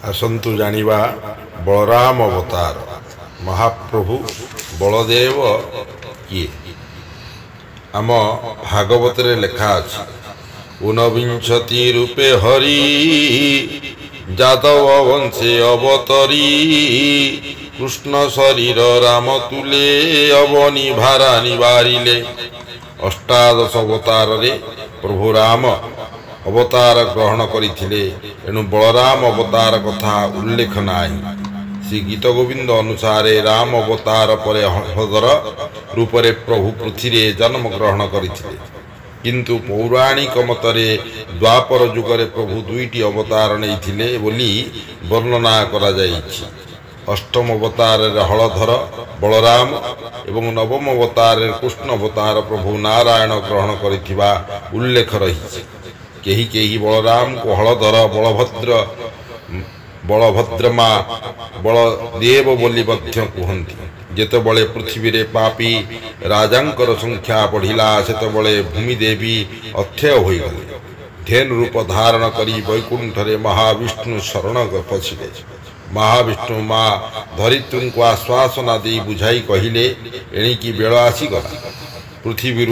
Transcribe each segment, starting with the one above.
आसंतु जानिबा बलराम अवतार महाप्रभु बलदेव किए। आम भागवत लेखा अछि ऊनविंशति रूपे हरि जादव वंशे अवतरी कृष्ण शरीर राम तुले अवनी भारा निवारिले। अष्टादश अवतार रे प्रभु राम अवतार ग्रहण करथिले, एणु बलराम अवतार कथा उल्लेख नाही। श्री गीत गोविंद अनुसारे राम अवतार परे हलधर रूपरे प्रभु पृथ्वी जन्म ग्रहण करथिले, किंतु पौराणिक मतरे द्वापर जुगरे प्रभु दुईटी अवतार नैथिले बोली वर्णना करा जाइछि। अष्टम अवतार हलधर बलराम एवं नवम अवतार कृष्ण अवतार प्रभु नारायण ग्रहण करिथिबा उल्लेख रहिछि। केही केही बलराम को हलधर बलभद्रमा बलदेव बोली मध्य कहन्ति। जेतेबळे पृथ्वी रे पापी राजांकर संख्या बढ़िला सेतेबळे भूमिदेवी अक्षय होइगले। धेनु रूप धारण करी वैकुंठ रे महाविष्णु शरण पशिले। महाविष्णु माँ धरित्री को आश्वासना दे बुझाई कहिले, एणिकी बेल आसीगला। पृथ्वी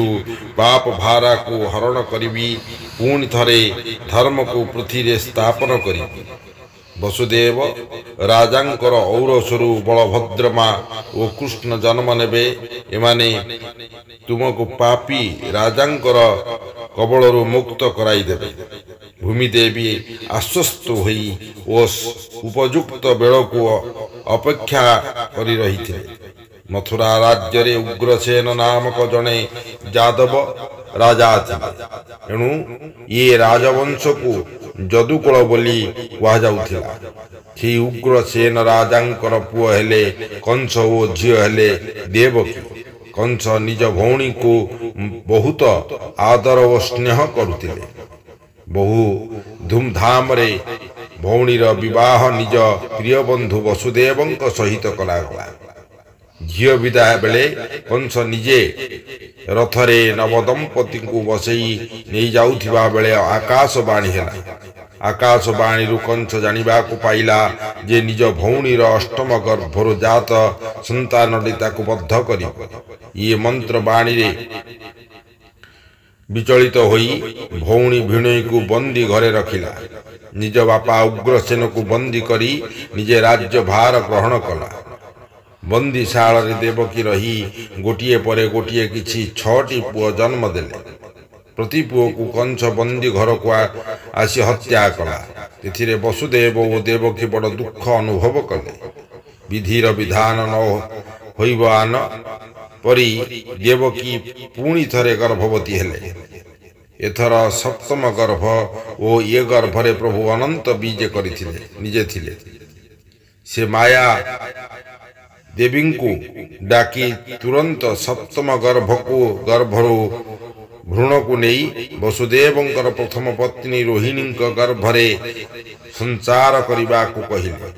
पाप भारा को हरण करी पुणी थरे धर्म को पृथ्वी स्थापन करी। वसुदेव राजांकर औरसरु बलभद्रमा ओ कृष्ण जन्म नेबे। एमाने तुमको पापी राजांकर कबलरु मुक्त कराई देबे। भूमिदेवी आश्वस्त होई ओ उपयुक्त बेल को अपेक्षा करी रही। मथुरा राज्य रे उग्रसेन नामक जने जादव राजा थिले, एणु ये राजवंश को जदुकुल बोली कहा जाउथिला। सी उग्रसेन राजांकर पुओ हेले कंस ओ झियो हेले देवकी। कंस निज भौणी को बहुत आदर और स्नेह करुथिले। बहु धूमधाम रे भौणीर विवाह निज प्रिय बंधु वसुदेवंक सहित कलागला। झियो विदाय बेले कंस निजे रथरे नवदंपति को बसई नहीं जाउथिबा बेले आकाशवाणी हेला। आकाशवाणी कंस जानिबा को पाइला जे निज भौणीर अष्टम गर्भर जात संतानटी ताकु बद्ध करी। ये मंत्र बाणी रे विचलित होई भौणी भिणई को बंदी घरे रखिला। निज बापा उग्रसेन को बंदी करी निजे राज्य भार ग्रहण कला। बंदीशाल रे देवकी रही गोटिए परे गोटिए किछि 6टी पुओ जन्म देले। प्रति पुओ को कंस बंदी घर को आसी हत्या कला। तिथिरे वसुदेव ओ देवकी बड़ दुख अनुभव कले। विधिर विधान न होइबान परी देवकी पुणी थरे गर्भवती हेले। एथर सप्तम गर्भ ओ ये गर्भरे प्रभु अनंत बीज करिथिले निजे थिले। से माया देवी को डाकी तुरंत सप्तम गर्भरु भ्रूण को नहीं वसुदेवंकर प्रथम पत्नी रोहिणी गर्भरे संचार करने को कहिले।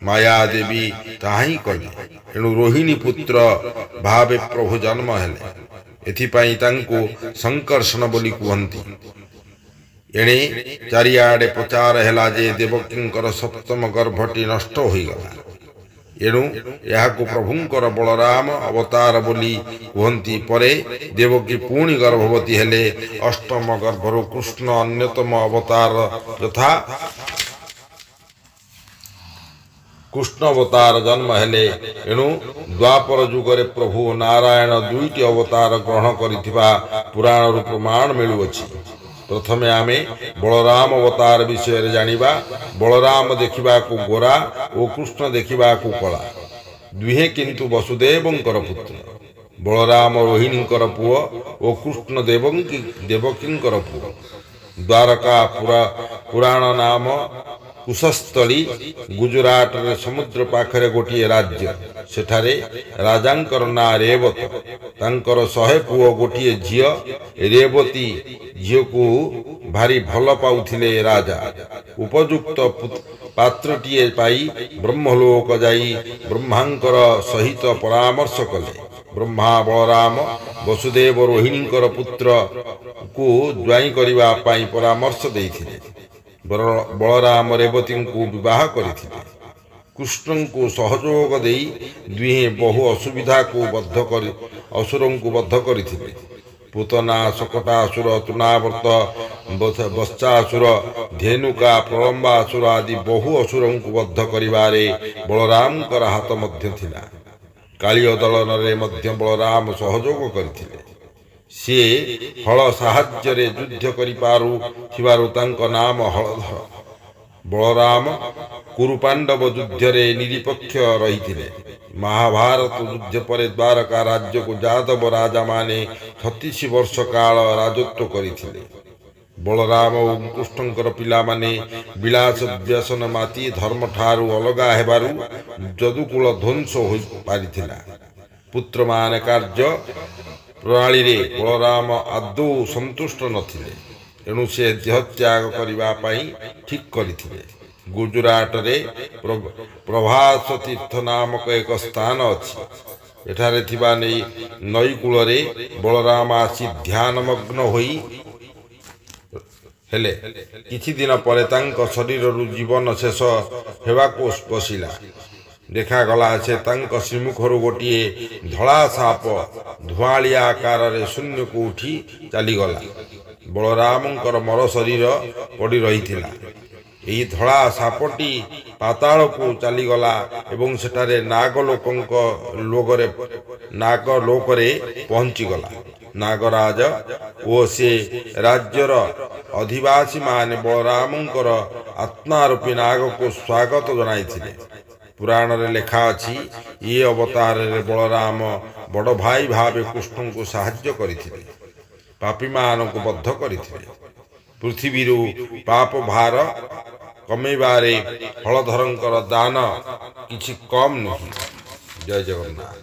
माया देवी ताही कले, एणु रोहिणी पुत्र भावे प्रभु जन्म हेले। एथिपाई तांको संकर्षण बोली कहन्ति। एणे चारिआडे प्रचार हेला जे देवकींकर सप्तम गर्भटी नष्ट होइगला। एणु यहाकु प्रभुंकर बलराम अवतार बोली कहन्ति। परे देवकी पुणी गर्भवती हेले। अष्टम गर्भरु कृष्ण अन्यतम अवतार यथा कृष्ण अवतार जन्म हेले। एणु द्वापर जुगरे प्रभु नारायण दुईटी अवतार ग्रहण करिथिबा पुराण प्रमाण मिलुअछि। प्रथमे आमे बलराम अवतार विषय जानिबा। बलराम देखिबा को गोरा और कृष्ण देखिबा को कला। दुहे किंतु वसुदेवंकर पुत्र। बलराम रोहिणींकर पुओ और कृष्ण देवकींकर पुओ। द्वारका पुराण नाम कुशस्थली गुजरात रे समुद्र पाखरे गोटिए राज्य। सेठारे राजांकर ना रेवत। तांकर 100 पुओ गोटिए झियो। रेवती झियो को भारी भल पाउथिले राजा। उपयुक्त पात्रटीए पाई ब्रह्मलोक जाई ब्रह्मांकर सहित परामर्श कले। ब्रह्मा बलराम वसुदेव रोहिणींकर पुत्र को ज्वाई करिबा पाई परामर्श देइथिले। ବଳରାମ ରେବତୀଙ୍କୁ ବିବାହ କରିଥିଲେ। କୃଷ୍ଣଙ୍କୁ ସହଯୋଗ ଦେଇ ଦୁହେଁ ବହୁ ଅସୁରଙ୍କୁ ବଦ୍ଧ କରିଥିଲେ। ପୂତନା, ଶକଟାସୁର, ତୃଣାବର୍ତ୍ତ, ବତ୍ସାସୁର, ଧେନୁକା, ପ୍ରଳମ୍ବାସୁର ଆଦି ବହୁ ଅସୁରଙ୍କୁ ବଦ୍ଧ କରିବାରେ ବଳରାମଙ୍କର ହାତ ମଧ୍ୟ ଥିଲା। କାଳିୟ ଦଳନରେ ମଧ୍ୟ ବଳରାମ ସହଯୋଗ କରିଥିଲେ। ସିଏ ହଳ ସାହାଯ୍ୟରେ ଯୁଦ୍ଧ କରିପାରୁଥିବାରୁ ତାଙ୍କ ନାମ ହଳଧର। ବଳରାମ କୁରୁପାଣ୍ଡବ ଯୁଦ୍ଧରେ ନିରପେକ୍ଷ ରହିଥିଲେ। ମହାଭାରତ ଯୁଦ୍ଧ ପରେ ଦ୍ୱାରକା ରାଜ୍ୟକୁ ଯାଦବ ରାଜାମାନେ 36 ବର୍ଷ କାଳ ରାଜତ୍ୱ କରିଥିଲେ। ବଳରାମ ଓ କୃଷ୍ଣଙ୍କର ପିଲାମାନେ ବିଳାସ ବ୍ୟସନ ମାତି ଧର୍ମଠାରୁ ଅଲଗା ହେବାରୁ ଯଦୁକୁଳ ଧ୍ୱଂସ ହୋଇପାରିଥିଲା। ପୁତ୍ରମାନେ କାର୍ଯ୍ୟ ପ୍ରଣାଳୀରେ ବଳରାମ ଆଦୌ ସନ୍ତୁଷ୍ଟ ନଥିଲେ। ଏଣୁ ସେ ଦେହତ୍ୟାଗ କରିବା ପାଇଁ ଠିକ୍ କରିଥିଲେ। ଗୁଜରାଟରେ ପ୍ରଭାସ ତୀର୍ଥ ନାମକ ଏକ ସ୍ଥାନ ଅଛି। ଏଠାରେ ଥିବା ନଈ କୂଳରେ ବଳରାମ ଆସି ଧ୍ୟାନମଗ୍ନ ହୋଇ ହେଲେ। କିଛି ଦିନ ପରେ ତାଙ୍କ ଶରୀରରୁ ଜୀବନ ଶେଷ ହେବାକୁ ବସିଲା। ଦେଖାଗଲା ସେ ତାଙ୍କ ଶ୍ରୀମୁଖରୁ ଗୋଟିଏ ଧଳା ସାପ ଧୂଆଁଳିଆ ଆକାରରେ ଶୂନ୍ୟକୁ ଉଠି ଚାଲିଗଲା। ବଳରାମଙ୍କର ମର ଶରୀର ପଡ଼ି ରହିଥିଲା। ଏହି ଧଳା ସାପଟି ପାତାଳକୁ ଚାଲିଗଲା ଏବଂ ସେଠାରେ ନାଗଲୋକରେ ପହଞ୍ଚିଗଲା। ନାଗରାଜ ଓ ସେ ରାଜ୍ୟର ଅଧିବାସୀମାନେ ବଳରାମଙ୍କର ଆତ୍ମାରୂପୀ ନାଗକୁ ସ୍ୱାଗତ ଜଣାଇଥିଲେ। ପୁରାଣରେ ଲେଖା ଅଛି, ଏ ଅବତାରରେ ବଳରାମ ବଡ଼ ଭାଇ ଭାବେ କୃଷ୍ଣଙ୍କୁ ସାହାଯ୍ୟ କରିଥିଲେ। ପାପୀମାନଙ୍କୁ ବଦ୍ଧ କରିଥିଲେ। ପୃଥିବୀରୁ ପାପ ଭାର କମେଇବାରେ ହଳଧରଙ୍କର ଦାନ କିଛି କମ୍ ନୁହେଁ। ଜୟ ଜଗନ୍ନାଥ।